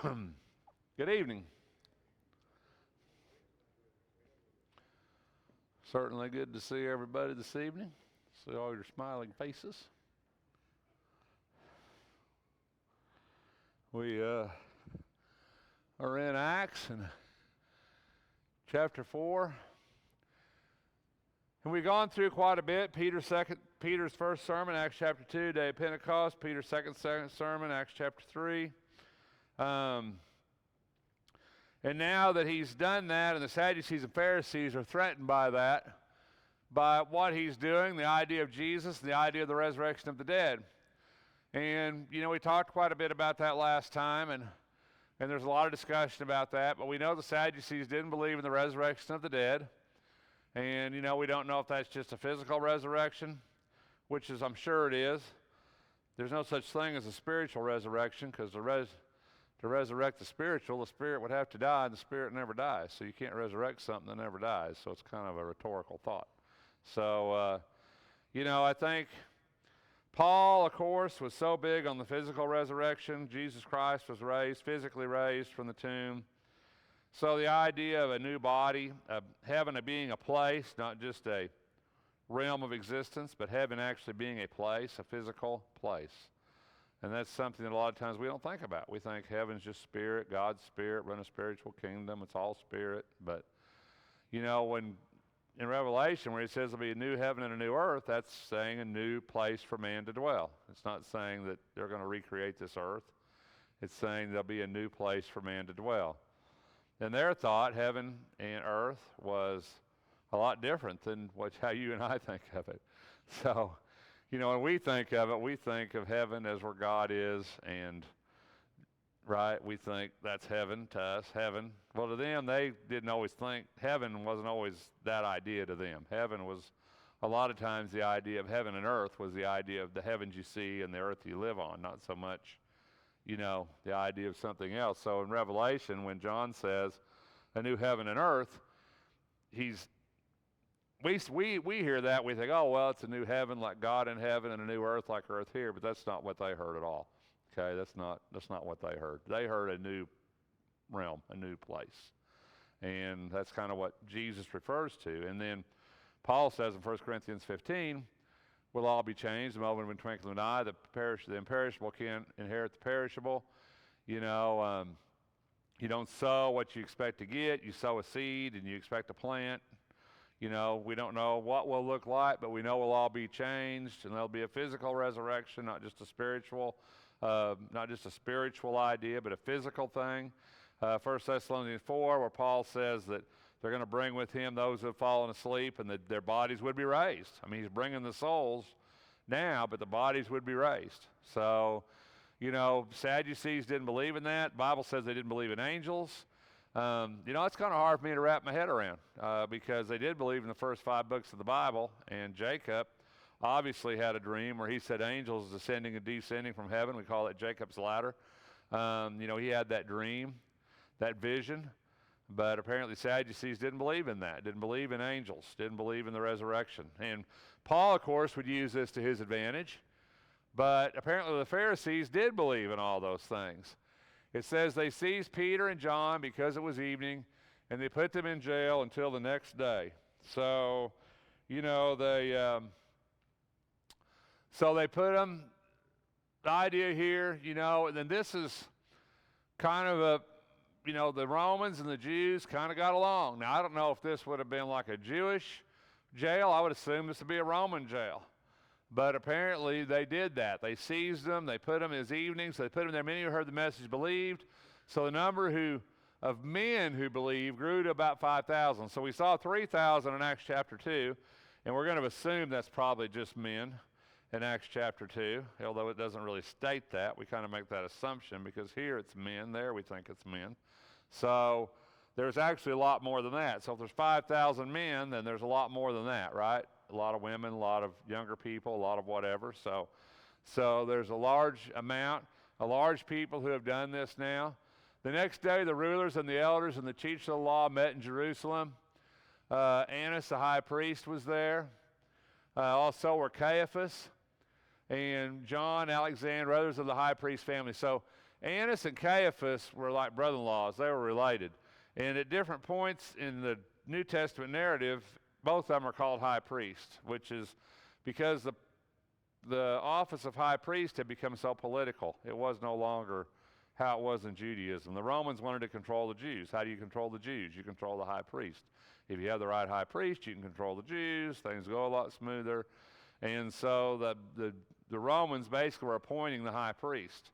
Good evening. Certainly good to see everybody this evening. See all your smiling faces. We are in Acts and chapter 4. And we've gone through quite a bit. Peter's first sermon, Acts chapter 2, day of Pentecost. Peter's second sermon, Acts chapter 3. And now that he's done that, and the Sadducees and Pharisees are threatened by that, by what he's doing, the idea of Jesus, the idea of the resurrection of the dead. And, we talked quite a bit about that last time, and there's a lot of discussion about that. But we know the Sadducees didn't believe in the resurrection of the dead. And, we don't know if that's just a physical resurrection, which is, I'm sure it is. There's no such thing as a spiritual resurrection, because to resurrect the spirit would have to die, and the spirit never dies. So you can't resurrect something that never dies. So it's kind of a rhetorical thought. So, I think Paul, of course, was so big on the physical resurrection. Jesus Christ was physically raised from the tomb. So the idea of a new body, of heaven being a place, not just a realm of existence, but heaven actually being a place, a physical place. And that's something that a lot of times we don't think about. We think heaven's just spirit, God's spirit, run a spiritual kingdom. It's all spirit. But, when in Revelation where it says there'll be a new heaven and a new earth, that's saying a new place for man to dwell. It's not saying that they're going to recreate this earth. It's saying there'll be a new place for man to dwell. And their thought, heaven and earth, was a lot different than how you and I think of it. So, when we think of it, we think of heaven as where God is, and right, we think that's heaven to us, heaven. Well, to them, they didn't always think, heaven wasn't always that idea to them. Heaven was, a lot of times, the idea of heaven and earth was the idea of the heavens you see and the earth you live on, not so much, the idea of something else. So in Revelation, when John says a new heaven and earth, we hear that, we think, oh, well, it's a new heaven like God in heaven and a new earth like earth here, but that's not what they heard at all. Okay, that's not what they heard. They heard a new realm, a new place. And that's kind of what Jesus refers to. And then Paul says in 1 Corinthians 15, we'll all be changed, the moment of a twinkling of an eye, the imperishable can't inherit the perishable. You don't sow what you expect to get. You sow a seed and you expect to plant. We don't know what we'll look like, but we know we'll all be changed, and there'll be a physical resurrection, not just a spiritual idea, but a physical thing. 1 Thessalonians 4, where Paul says that they're going to bring with him those who have fallen asleep, and that their bodies would be raised. I mean, he's bringing the souls now, but the bodies would be raised. So, Sadducees didn't believe in that. The Bible says they didn't believe in angels. It's kind of hard for me to wrap my head around because they did believe in the first 5 books of the Bible, and Jacob obviously had a dream where he said angels ascending and descending from heaven. We call it Jacob's ladder. He had that dream, that vision, but apparently Sadducees didn't believe in that, didn't believe in angels, didn't believe in the resurrection. And Paul, of course, would use this to his advantage, but apparently the Pharisees did believe in all those things. It says they seized Peter and John because it was evening, and they put them in jail until the next day. So, they put them, the idea here, and then this is kind of the Romans and the Jews kind of got along. Now, I don't know if this would have been like a Jewish jail. I would assume this would be a Roman jail. But apparently they did that. They seized them. They put them as evenings. They put them there. Many who heard the message believed. So the number of men who believed grew to about 5,000. So we saw 3,000 in Acts chapter 2, and we're going to assume that's probably just men in Acts chapter 2, although it doesn't really state that. We kind of make that assumption because here it's men. There we think it's men. So there's actually a lot more than that. So if there's 5,000 men, then there's a lot more than that, right? A lot of women, a lot of younger people, a lot of whatever. So there's a large people who have done this now. The next day, the rulers and the elders and the teachers of the law met in Jerusalem. Annas, the high priest, was there. Also were Caiaphas and John, Alexander, others of the high priest family. So Annas and Caiaphas were like brother-in-laws. They were related. And at different points in the New Testament narrative, both of them are called high priests, which is because the office of high priest had become so political. It was no longer how it was in Judaism. The Romans wanted to control the Jews. How do you control the Jews? You control the high priest. If you have the right high priest, you can control the Jews. Things go a lot smoother. And so the Romans basically were appointing the high priest,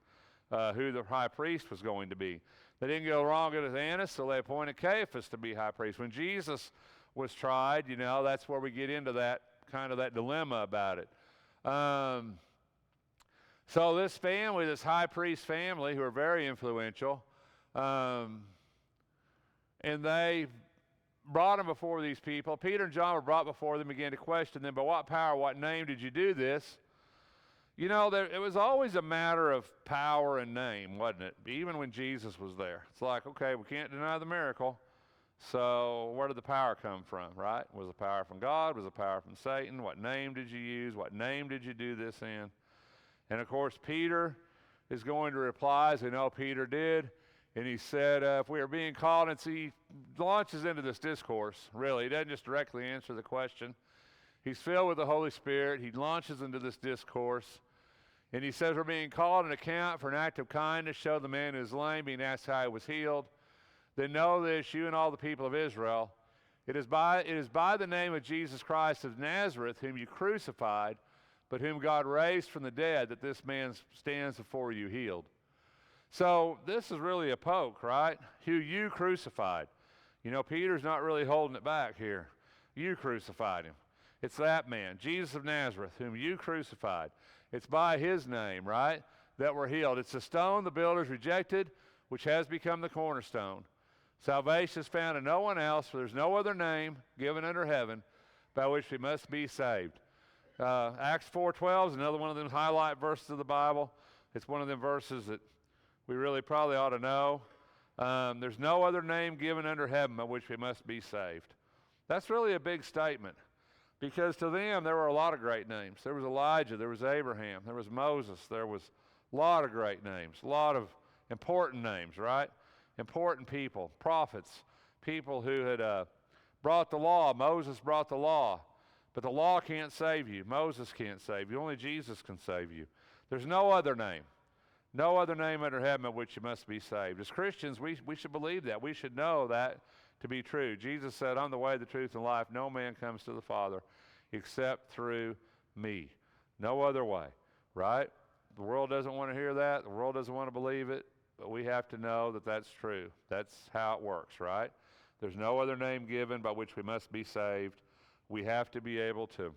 who the high priest was going to be. They didn't go wrong with Annas, so they appointed Caiaphas to be high priest. When Jesus was tried, you know, that's where we get into that kind of that dilemma about it. So this family, this high priest family, who are very influential, and they brought him before these people. Peter and John were brought before them, began to question them, by what power, what name did you do this? You know, it was always a matter of power and name, wasn't it? Even when Jesus was there. It's like, okay, we can't deny the miracle, so where did the power come from, right? Was the power from God? Was the power from Satan? What name did you use? What name did you do this in? And of course, Peter is going to reply, as we know Peter did, and he said, if we are being called, and he launches into this discourse, really. He doesn't just directly answer the question. He's filled with the Holy Spirit. He launches into this discourse, and he says, we're being called an account for an act of kindness, show the man who is lame, being asked how he was healed. Then know this, you and all the people of Israel, it is by the name of Jesus Christ of Nazareth, whom you crucified, but whom God raised from the dead, that this man stands before you healed. So this is really a poke, right? Who you crucified. You know, Peter's not really holding it back here. You crucified him. It's that man, Jesus of Nazareth, whom you crucified. It's by his name, right, that we're healed. It's the stone the builders rejected, which has become the cornerstone. Salvation is found in no one else, for there's no other name given under heaven by which we must be saved. Acts 4:12 is another one of them highlight verses of the Bible. It's one of them verses that we really probably ought to know. There's no other name given under heaven by which we must be saved. That's really a big statement, because to them there were a lot of great names. There was Elijah, there was Abraham, there was Moses, there was a lot of great names, a lot of important names, right? Important people, prophets, people who had brought the law. Moses brought the law. But the law can't save you. Moses can't save you. Only Jesus can save you. There's no other name under heaven by which you must be saved. As Christians, we should believe that. We should know that to be true. Jesus said, I'm the way, the truth, and life. No man comes to the Father except through me. No other way, right? The world doesn't want to hear that. The world doesn't want to believe it. But we have to know that that's true. That's how it works, right? There's no other name given by which we must be saved. We have to be able to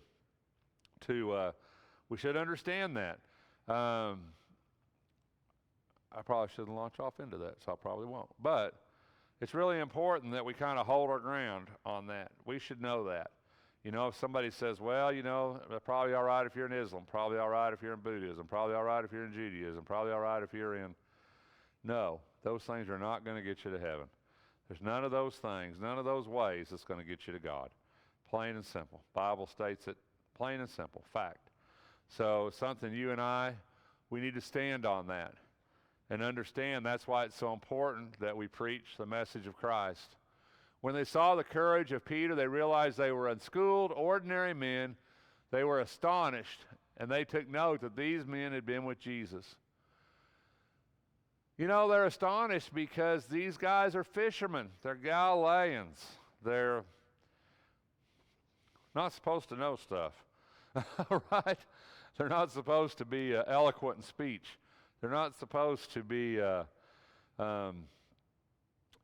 we should understand that. I probably shouldn't launch off into that, so I probably won't. But it's really important that we kind of hold our ground on that. We should know that. You know, if somebody says, well, you know, probably all right if you're in Islam, probably all right if you're in Buddhism, probably all right if you're in Judaism, probably all right if you're in... No, those things are not going to get you to heaven. There's none of those things, none of those ways that's going to get you to God. Plain and simple. Bible states it plain and simple, fact. So something you and I, we need to stand on that and understand that's why it's so important that we preach the message of Christ. When they saw the courage of Peter, they realized they were unschooled, ordinary men. They were astonished, and they took note that these men had been with Jesus. You know, they're astonished because these guys are fishermen. They're Galileans. They're not supposed to know stuff, right? They're not supposed to be eloquent in speech. They're not supposed to be, you know,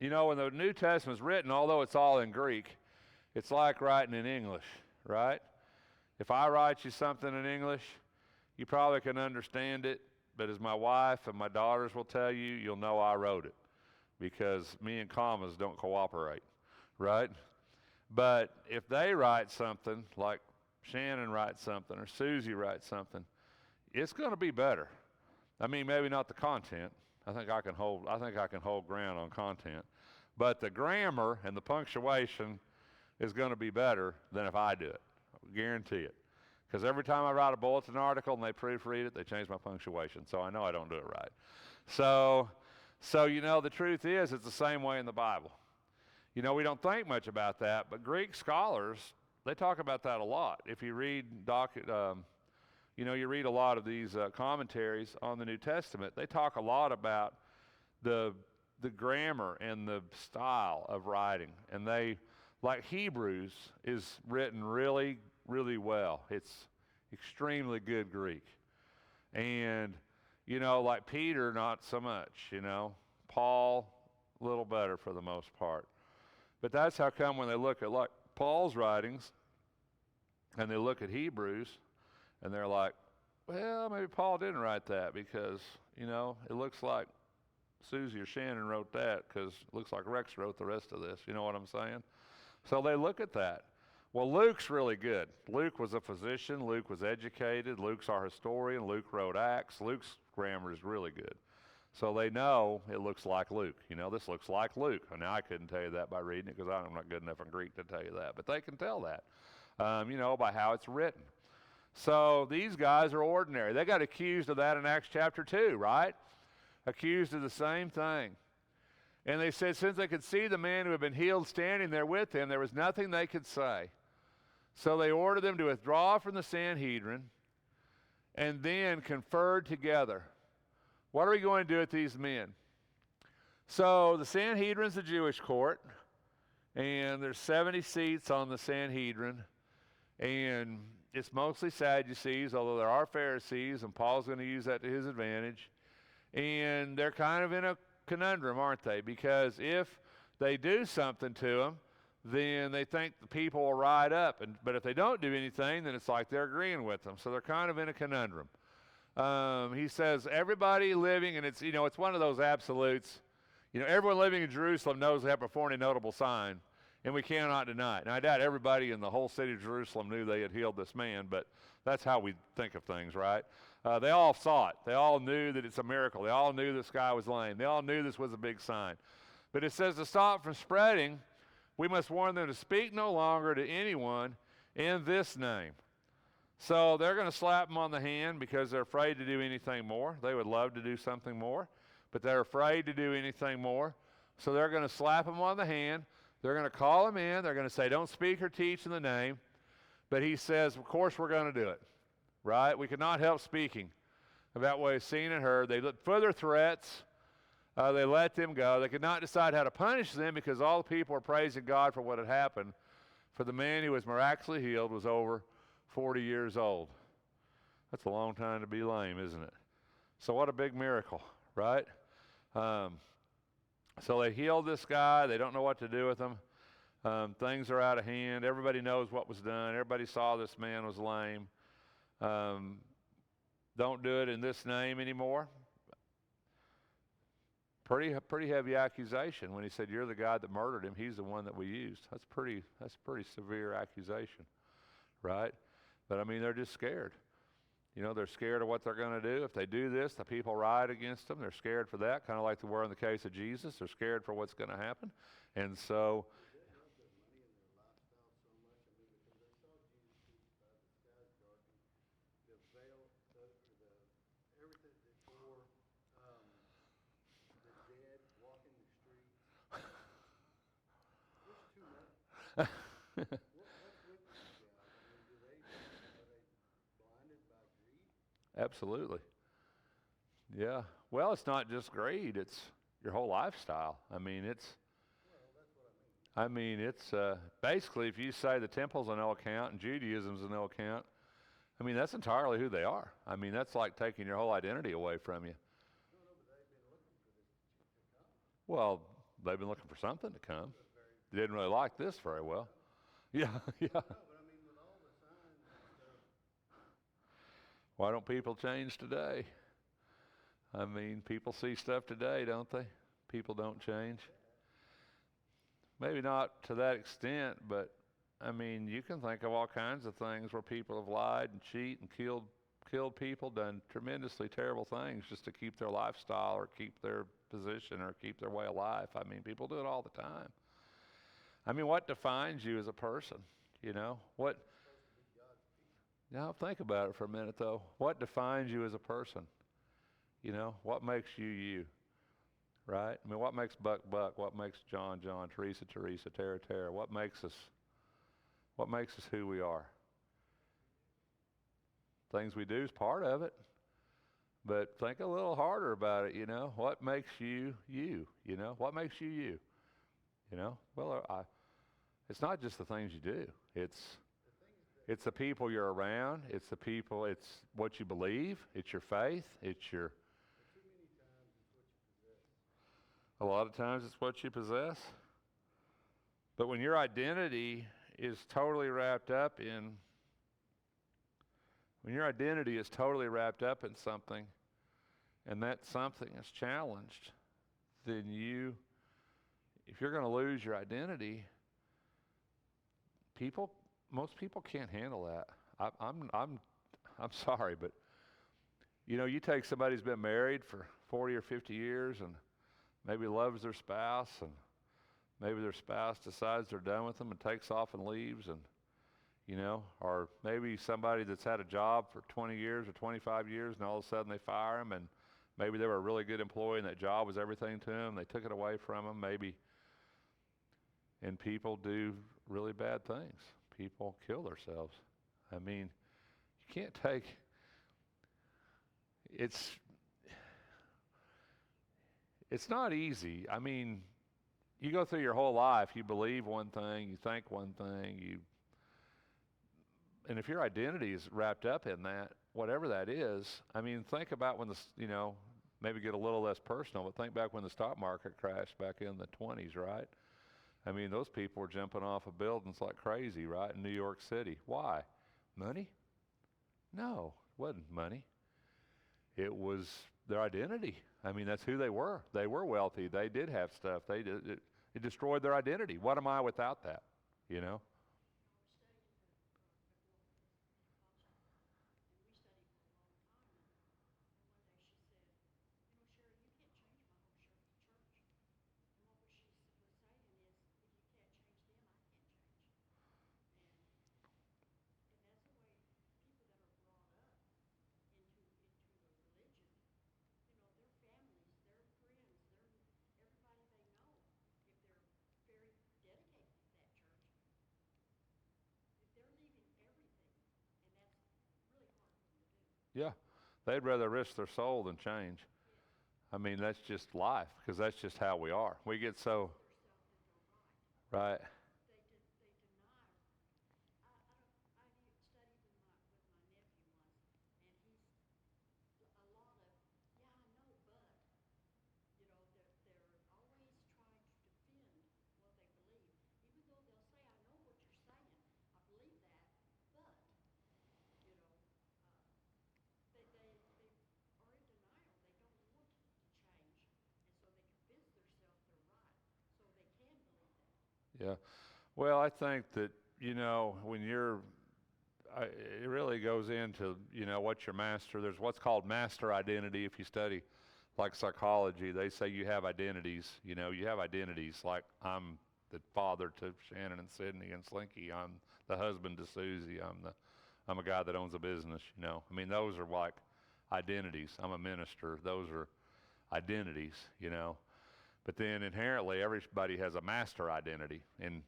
when the New Testament is written, although it's all in Greek, it's like writing in English, right? If I write you something in English, you probably can understand it. But as my wife and my daughters will tell you, you'll know I wrote it, because me and commas don't cooperate, right? But if they write something, like Shannon writes something or Susie writes something, it's going to be better. I mean, maybe not the content. I think I can hold ground on content. But the grammar and the punctuation is going to be better than if I do it. I guarantee it. Because every time I write a bulletin article and they proofread it, they change my punctuation. So I know I don't do it right. So, the truth is, it's the same way in the Bible. We don't think much about that, but Greek scholars, they talk about that a lot. If you read you read a lot of these commentaries on the New Testament, they talk a lot about the grammar and the style of writing. And they, like Hebrews, is written really, really well. It's extremely good Greek. And, like Peter, not so much, Paul, a little better for the most part. But that's how come when they look at like Paul's writings and they look at Hebrews and they're like, well, maybe Paul didn't write that because, it looks like Susie or Shannon wrote that because it looks like Rex wrote the rest of this. You know what I'm saying? So they look at that. Well, Luke's really good. Luke was a physician. Luke was educated. Luke's our historian. Luke wrote Acts. Luke's grammar is really good. So they know it looks like Luke. This looks like Luke. Now, I couldn't tell you that by reading it because I'm not good enough in Greek to tell you that. But they can tell that, by how it's written. So these guys are ordinary. They got accused of that in Acts chapter 2, right? Accused of the same thing. And they said since they could see the man who had been healed standing there with him, there was nothing they could say. So they ordered them to withdraw from the Sanhedrin and then conferred together. What are we going to do with these men? So the Sanhedrin's the Jewish court, and there's 70 seats on the Sanhedrin, and it's mostly Sadducees, although there are Pharisees, and Paul's going to use that to his advantage. And they're kind of in a conundrum, aren't they? Because if they do something to them, then they think the people will rise up. But if they don't do anything, then it's like they're agreeing with them. So they're kind of in a conundrum. He says everybody living, and it's one of those absolutes. Everyone living in Jerusalem knows they have before any notable sign, and we cannot deny it. Now, I doubt everybody in the whole city of Jerusalem knew they had healed this man, but that's how we think of things, right? They all saw it. They all knew that it's a miracle. They all knew this guy was lame. They all knew this was a big sign. But it says to stop from spreading, we must warn them to speak no longer to anyone in this name. So they're going to slap him on the hand because they're afraid to do anything more. They would love to do something more, but they're afraid to do anything more. So they're going to slap him on the hand. They're going to call him in. They're going to say, don't speak or teach in the name. But he says, of course we're going to do it, right? We could not help speaking about what we've seen and heard. They looked further threats. They let them go. They could not decide how to punish them because all the people were praising God for what had happened. For the man who was miraculously healed was over 40 years old. That's a long time to be lame, isn't it? So what a big miracle, right? So they healed this guy. They don't know what to do with him. Things are out of hand. Everybody knows what was done. Everybody saw this man was lame. Don't do it in this name anymore. Pretty heavy accusation when he said, you're the guy that murdered him. He's the one that we used. That's pretty severe accusation, right? But they're just scared. They're scared of what they're going to do. If they do this, the people riot against them. They're scared for that, kind of like they were in the case of Jesus. They're scared for what's going to happen. And so absolutely. Yeah. Well, it's not just greed. It's your whole lifestyle. It's basically if you say the temple's a no account and Judaism's a no account, that's entirely who they are. That's like taking your whole identity away from you. Well, they've been looking for something to come. They didn't really like this very well. Yeah, yeah. Why don't people change today? People see stuff today, don't they? People don't change. Maybe not to that extent, but you can think of all kinds of things where people have lied and cheated and killed people, done tremendously terrible things just to keep their lifestyle or keep their position or keep their way of life. People do it all the time. What defines you as a person? Now think about it for a minute, though. What defines you as a person? You know, what makes you you, right? I mean, what makes Buck Buck? What makes John John, Teresa Teresa, Tara Tara? What makes us who we are? Things we do is part of it, but think a little harder about it, you know. What makes you you? You know, what makes you you? You know, well, it's not just the things you do. It's the people you're around. It's the people. It's what you believe. It's your faith. It's your. A lot of times it's what you possess. But when your identity is totally wrapped up in. When your identity is totally wrapped up in something, and that something is challenged, then if you're going to lose your identity, most people can't handle that. I'm sorry, but you know, you take somebody who's been married for 40 or 50 years and maybe loves their spouse, and maybe their spouse decides they're done with them and takes off and leaves, and you know, or maybe somebody that's had a job for 20 years or 25 years, and all of a sudden they fire them, and maybe they were a really good employee and that job was everything to them. They took it away from them, maybe. And people do really bad things. People kill themselves. I mean, you can't take, it's not easy. I mean, you go through your whole life, you believe one thing, you think one thing, and if your identity is wrapped up in that, whatever that is, I mean, think about when you know, maybe get a little less personal, but think back when the stock market crashed back in the 20s, right? I mean, those people were jumping off of buildings like crazy, right, in New York City. Why? Money? No, it wasn't money. It was their identity. I mean, that's who they were. They were wealthy. They did have stuff. It destroyed their identity. What am I without that, you know? Yeah, they'd rather risk their soul than change. I mean, that's just life, because that's just how we are. We get so, right. Yeah. Well, I think that, you know, when it really goes into, you know, what's your master. There's what's called master identity. If you study like psychology, they say you have identities. You know, you have identities like I'm the father to Shannon and Sydney and Slinky. I'm the husband to Susie. I'm a guy that owns a business, you know. I mean, those are like identities. I'm a minister. Those are identities, you know. But then inherently, everybody has a master identity. And,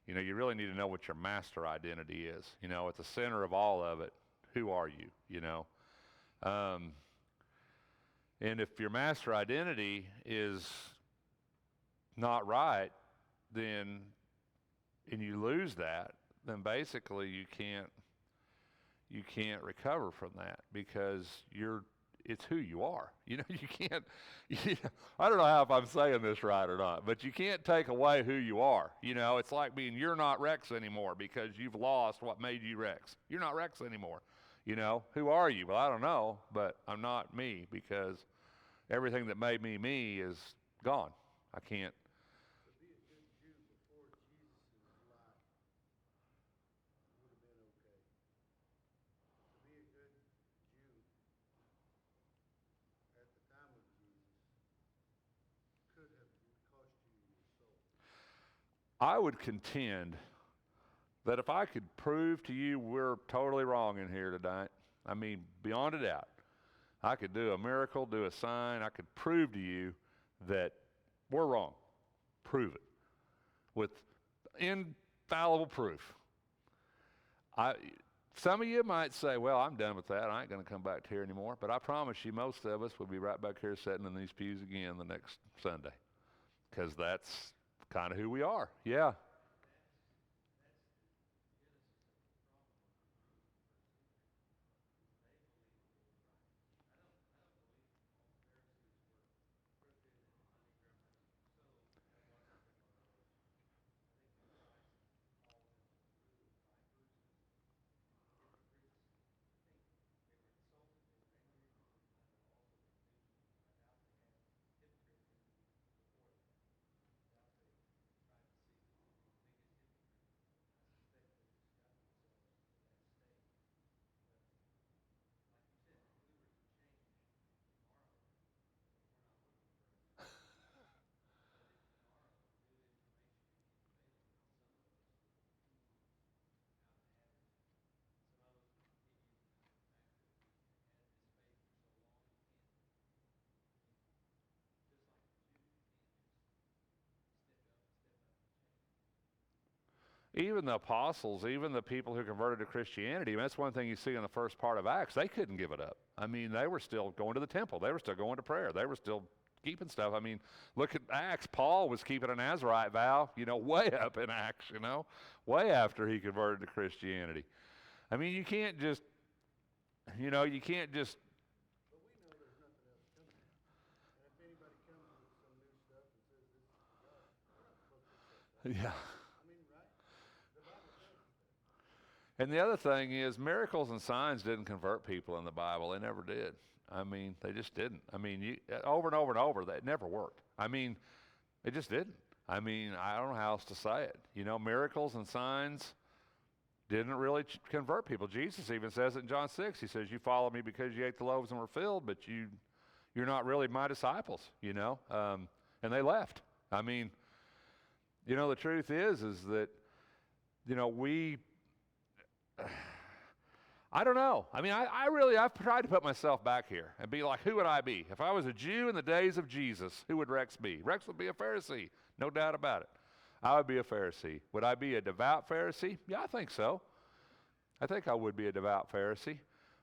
you know, you really need to know what your master identity is. You know, at the center of all of it, who are you, you know? And if your master identity is not right, then, and you lose that, then basically you can't recover from that, because it's who you are. You know, you can't, I don't know if I'm saying this right or not, but you can't take away who you are. You know, it's like being, you're not Rex anymore because you've lost what made you Rex. You're not Rex anymore. You know, who are you? Well, I don't know, but I'm not me, because everything that made me me is gone. I can't. I would contend that if I could prove to you we're totally wrong in here tonight, I mean, beyond a doubt, I could do a miracle, do a sign. I could prove to you that we're wrong. Prove it with infallible proof. Some of you might say, well, I'm done with that. I ain't going to come back here anymore. But I promise you, most of us will be right back here sitting in these pews again the next Sunday, because that's kind of who we are. Yeah. Even the apostles, even the people who converted to Christianity, that's one thing you see in the first part of Acts, they couldn't give it up. I mean, they were still going to the temple. They were still going to prayer. They were still keeping stuff. I mean, look at Acts. Paul was keeping a Nazirite vow, way up in Acts, way after he converted to Christianity. I mean, you can't just, you can't just. But we know there's nothing else coming. And if anybody comes with some new stuff and says this is from God, we're not supposed to accept that. Yeah. I mean, right? The Bible tells us that. And the other thing is, miracles and signs didn't convert people in the Bible. They never did. I mean, they just didn't. I mean, over and over and over, that never worked. I mean, it just didn't. I mean, I don't know how else to say it. Miracles and signs didn't really convert people. Jesus even says it in John 6. He says, you follow me because you ate the loaves and were filled, but you're not really my disciples, and they left. I mean, the truth is that, I don't know. I mean, I've tried to put myself back here and be like, who would I be? If I was a Jew in the days of Jesus, who would Rex be? Rex would be a Pharisee, no doubt about it. I would be a Pharisee. Would I be a devout Pharisee? Yeah, I think so. I think I would be a devout Pharisee.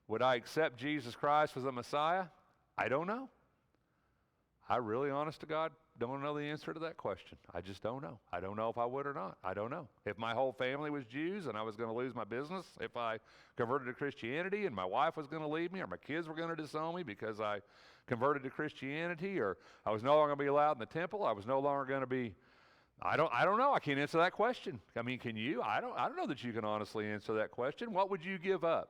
Would I accept Jesus Christ as the Messiah? I don't know. I really, honest to God, don't know the answer to that question. I just don't know. I don't know if I would or not. I don't know. If my whole family was Jews and I was going to lose my business, if I converted to Christianity and my wife was going to leave me, or my kids were going to disown me because I converted to Christianity, or I was no longer going to be allowed in the temple, I was no longer going to be, I don't know. I can't answer that question. I mean, can you? I don't know that you can honestly answer that question. What would you give up?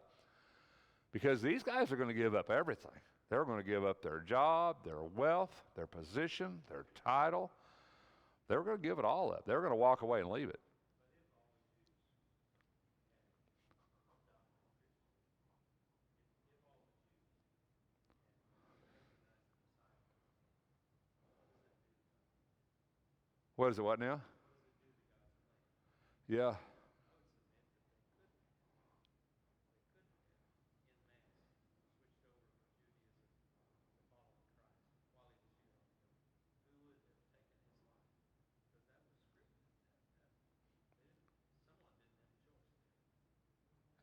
Because these guys are going to give up everything. They're going to give up their job, their wealth, their position, their title. They're going to give it all up. They're going to walk away and leave it. What is it, what now? Yeah.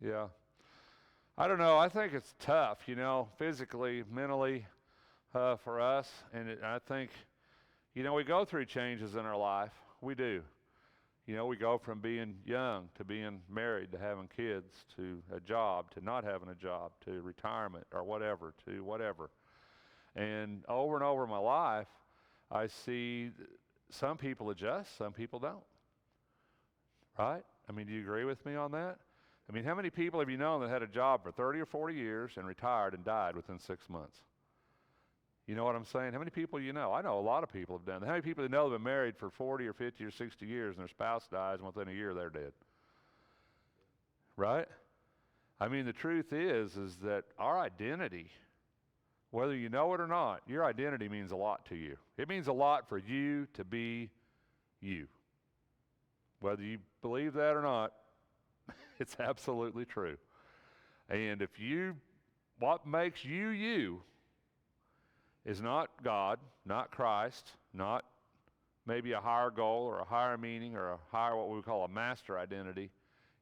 Yeah. I don't know. I think it's tough, physically, mentally, for us. And I think, we go through changes in our life. We do. We go from being young to being married to having kids to a job to not having a job to retirement or whatever to whatever. And over in my life, I see some people adjust, some people don't. Right? I mean, do you agree with me on that? I mean, how many people have you known that had a job for 30 or 40 years and retired and died within 6 months? You know what I'm saying? How many people you know? I know a lot of people have done that. How many people you know have been married for 40 or 50 or 60 years and their spouse dies and within a year they're dead? Right? I mean, the truth is that our identity, whether you know it or not, your identity means a lot to you. It means a lot for you to be you. Whether you believe that or not, it's absolutely true. And what makes you you is not God, not Christ, not maybe a higher goal or a higher meaning or a higher what we call a master identity,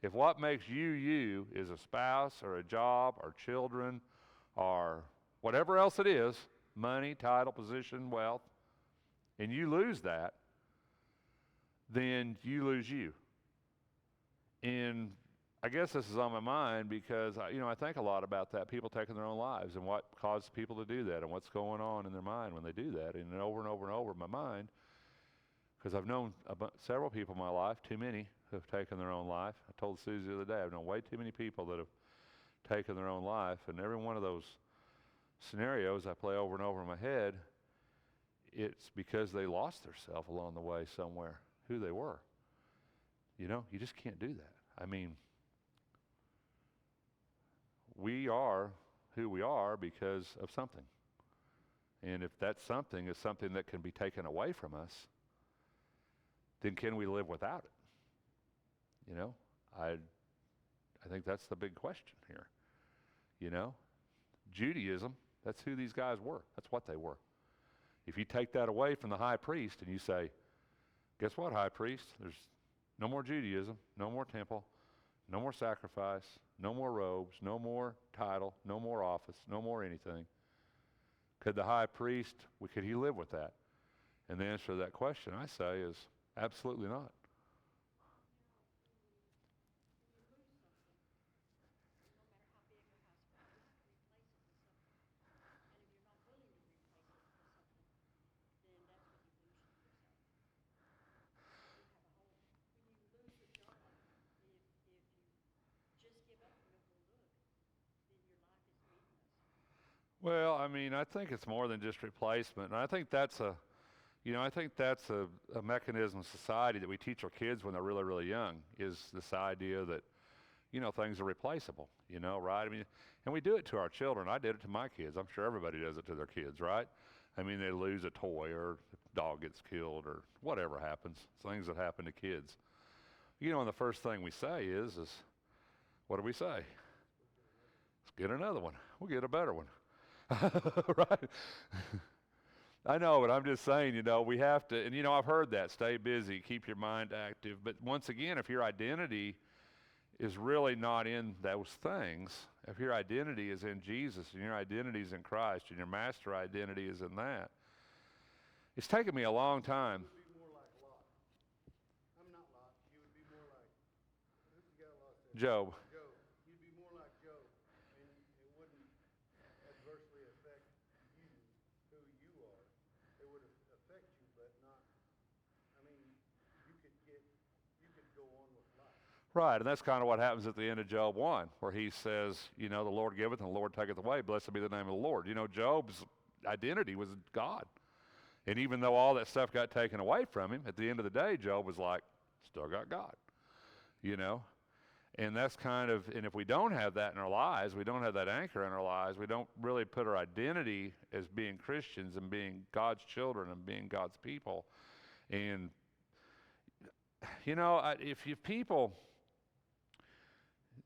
if what makes you you is a spouse or a job or children or whatever else it is, money, title, position, wealth, and you lose that, then you lose you. And I guess this is on my mind because I think a lot about that, people taking their own lives and what causes people to do that and what's going on in their mind when they do that. And over and over and over in my mind, because I've known several people in my life, too many, who have taken their own life. I told Susie the other day, I've known way too many people that have taken their own life. And every one of those scenarios I play over and over in my head, it's because they lost themselves along the way somewhere, who they were. You just can't do that. I mean, we are who we are because of something. And if that something is something that can be taken away from us, then can we live without it? I think that's the big question here. Judaism, that's who these guys were. That's what they were. If you take that away from the high priest and you say, guess what, high priest? There's no more Judaism, no more temple, no more sacrifice, no more robes, no more title, no more office, no more anything. Could the high priest, could he live with that? And the answer to that question, I say, is absolutely not. Well, I mean, I think it's more than just replacement. And I think that's a mechanism of society that we teach our kids when they're really, really young, is this idea that, things are replaceable, right? I mean, and we do it to our children. I did it to my kids. I'm sure everybody does it to their kids, right? I mean, they lose a toy or a dog gets killed or whatever happens, things that happen to kids. And the first thing we say is what do we say? Let's get another one. We'll get a better one. Right? I know, but I'm just saying, we have to, and I've heard that, stay busy, keep your mind active. But once again, if your identity is really not in those things, if your identity is in Jesus and your identity is in Christ and your master identity is in that, it's taken me a long time. You would be more like Lot. I'm not Lot. You would be more like, who's the guy lost there? Job. Job. You'd be more like Job, and it wouldn't adversely affect you, who you are. It would affect you, but not, I mean, you could go on with life. Right, and that's kind of what happens at the end of Job 1, where he says, the Lord giveth and the Lord taketh away. Blessed be the name of the Lord. Job's identity was God. And even though all that stuff got taken away from him, at the end of the day, Job was like, still got God. And that's kind of, and if we don't have that in our lives, we don't have that anchor in our lives, we don't really put our identity as being Christians and being God's children and being God's people. And,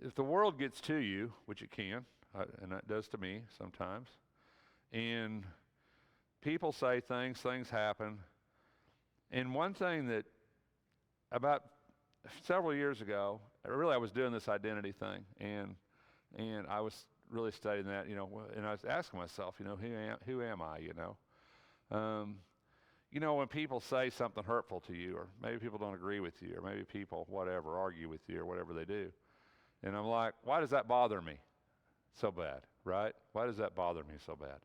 if the world gets to you, which it can, and that does to me sometimes, and people say things happen, and one thing that about several years ago, I was doing this identity thing, and I was really studying that, and I was asking myself, who am I, when people say something hurtful to you, or maybe people don't agree with you, or maybe people, whatever, argue with you, or whatever they do. And I'm like, why does that bother me so bad, right? Why does that bother me so bad,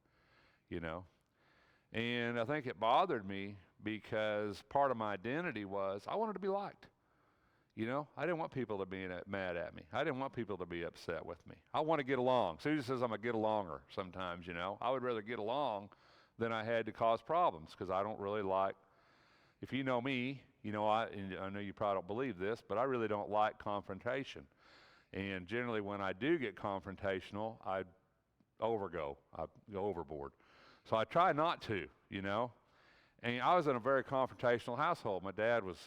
And I think it bothered me because part of my identity was I wanted to be liked. I didn't want people to be mad at me. I didn't want people to be upset with me. I want to get along. Susie says I'm a get-alonger sometimes, I would rather get along than I had to cause problems because I don't really like, if you know me, and I know you probably don't believe this, but I really don't like confrontation. And generally when I do get confrontational, I go overboard. So I try not to, And I was in a very confrontational household. My dad was,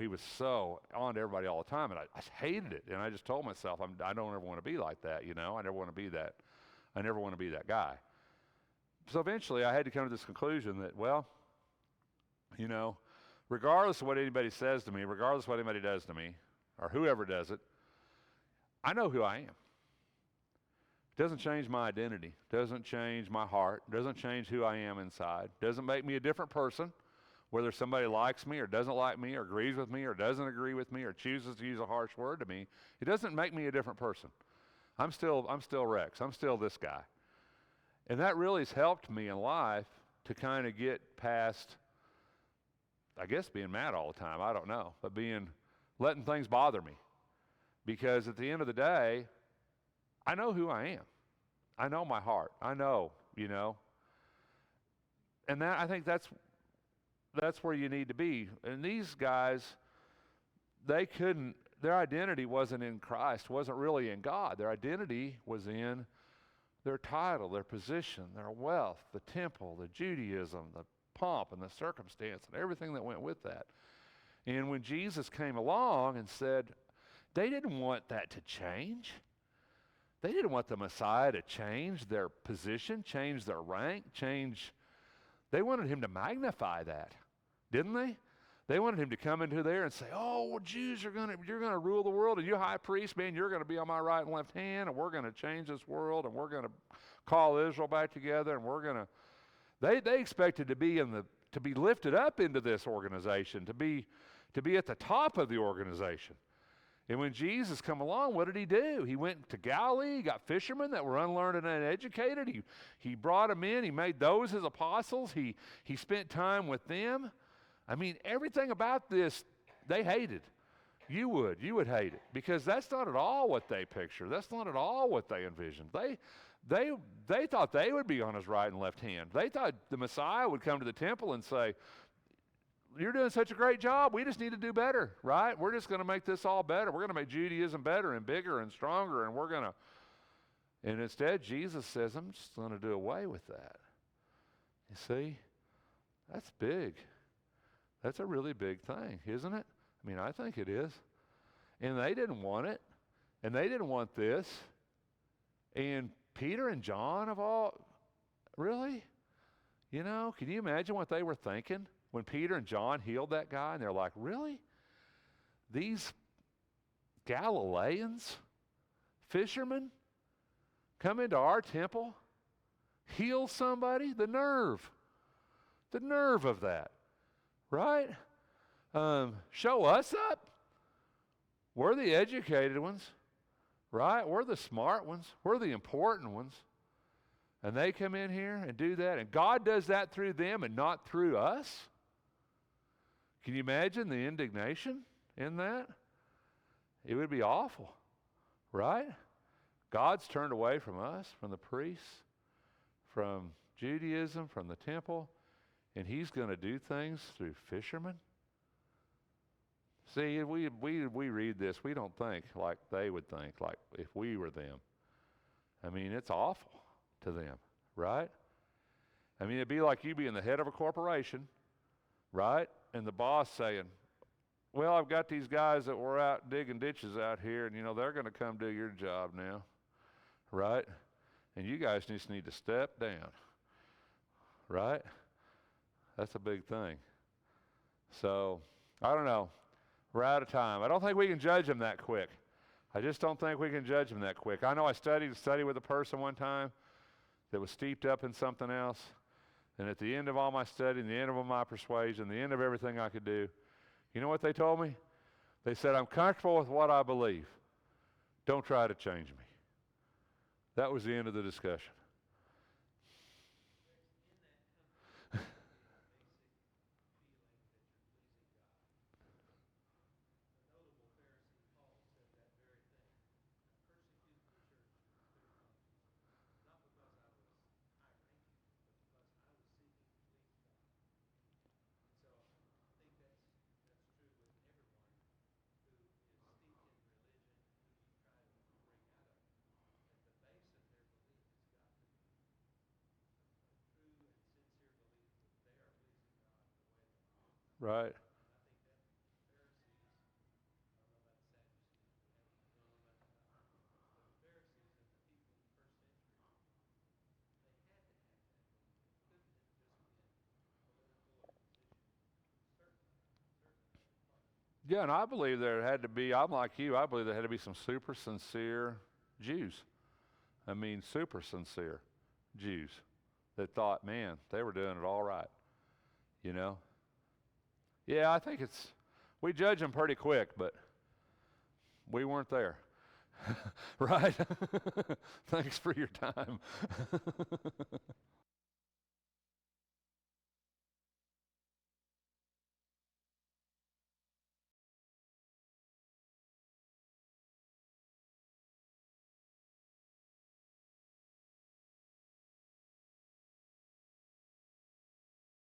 he was so on to everybody all the time, and I hated it. And I just told myself, I don't ever want to be like that, I never want to be that. I never want to be that guy. So eventually I had to come to this conclusion that, well, you know, regardless of what anybody says to me, regardless of what anybody does to me, or whoever does it, I know who I am. It doesn't change my identity, doesn't change my heart, doesn't change who I am inside, doesn't make me a different person, whether somebody likes me or doesn't like me or agrees with me or doesn't agree with me or chooses to use a harsh word to me. It doesn't make me a different person. I'm still Rex. I'm still this guy. And that really has helped me in life to kind of get past, I guess, being mad all the time. I don't know. But letting things bother me. Because at the end of the day, I know who I am. I know my heart. I know, you know. And I think that's where you need to be. And these guys, their identity wasn't in Christ, wasn't really in God. Their identity was in their title, their position, their wealth, the temple, the Judaism, the pomp and the circumstance and everything that went with that. And when Jesus came along and said, they didn't want that to change. They didn't want the Messiah to change their position, change their rank, they wanted him to magnify that, didn't they? They wanted him to come into there and say, oh, well, Jews, you're going to rule the world, and you high priest, man, you're going to be on my right and left hand, and we're going to change this world, and we're going to call Israel back together, and we're going to... They expected to be lifted up into this organization, to be at the top of the organization. And when Jesus come along, what did he do? He went to Galilee, he got fishermen that were unlearned and uneducated. He brought them in, he made those his apostles, he spent time with them. I mean, everything about this, they hated. You would hate it, because that's not at all what they pictured. That's not at all what they envisioned. They thought they would be on his right and left hand. They thought the Messiah would come to the temple and say, you're doing such a great job, we just need to do better, right? We're just going to make this all better. We're going to make Judaism better and bigger and stronger, and instead Jesus says, I'm just going to do away with that. You see, that's big. That's a really big thing, isn't it? I mean, I think it is. And they didn't want it, and they didn't want this. And Peter and John of all, really? You know, can you imagine what they were thinking when Peter and John healed that guy? And they're like, really? These Galileans, fishermen, come into our temple, heal somebody? The nerve of that, right? Show us up. We're the educated ones, right? We're the smart ones. We're the important ones. And they come in here and do that, and God does that through them and not through us. Can you imagine the indignation in that? It would be awful, right? God's turned away from us, from the priests, from Judaism, from the temple, and he's going to do things through fishermen. See, we read this, we don't think like they would think, like if we were them. I mean, it's awful to them, right? I mean, it'd be like you being the head of a corporation, right? And the boss saying, well, I've got these guys that were out digging ditches out here, and, you know, they're going to come do your job now, right? And you guys just need to step down, right? That's a big thing. So, I don't know. We're out of time. I don't think we can judge them that quick. I just don't think we can judge them that quick. I know I studied with a person one time that was steeped up in something else. And at the end of all my studying, the end of all my persuasion, the end of everything I could do, you know what they told me? They said, I'm comfortable with what I believe. Don't try to change me. That was the end of the discussion. Right. Yeah, and I believe there had to be, I'm like you, I believe there had to be some super sincere Jews. I mean, super sincere Jews that thought, man, they were doing it all right, you know? Yeah, I think we judge them pretty quick, but we weren't there. Right? Thanks for your time.